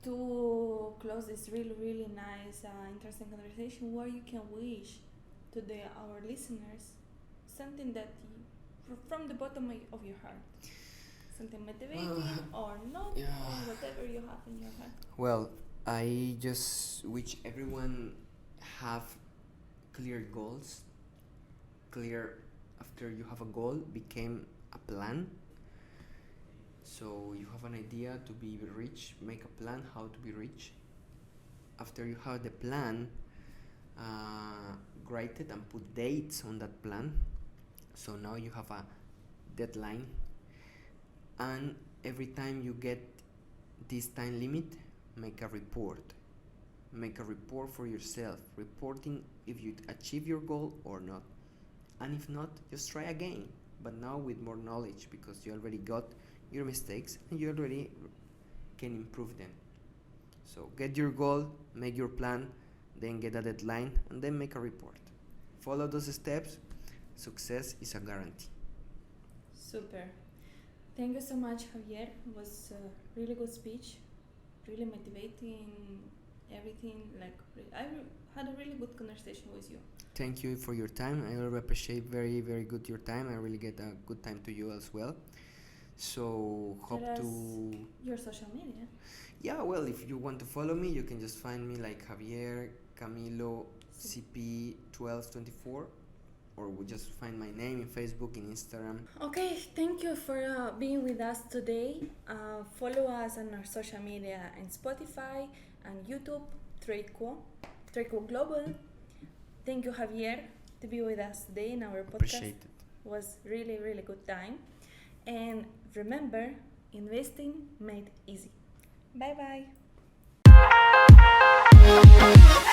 to close this really, really nice, interesting conversation, what you can wish to our listeners, something that from the bottom of your heart, something motivating or not, or whatever you have in your heart. Well, I just wish everyone have clear goals. Clear, after you have a goal, became a plan. So you have an idea to be rich, make a plan how to be rich. After you have the plan, write it and put dates on that plan. So now you have a deadline, and every time you get this time limit, make a report. Make a report for yourself, reporting if you achieve your goal or not. And if not, just try again, but now with more knowledge, because you already got your mistakes and you already can improve them. So get your goal, make your plan, then get a deadline, and then make a report. Follow those steps. Success is a guarantee. Super. Thank you so much, Javier. It was a really good speech, really motivating, everything. I had a really good conversation with you. Thank you for your time. I really appreciate very, very good your time. I really get a good time to you as well. So hope to your social media. Yeah, well, if you want to follow me, you can just find me like Javier Camilo CP 1224, or we just find my name in Facebook, in Instagram. Okay, thank you for being with us today. Follow us on our social media and Spotify and YouTube, TradeQuo Global. Thank you, Javier, to be with us today in our podcast. Appreciate it. Was really, really good time. And remember, investing made easy. Bye bye.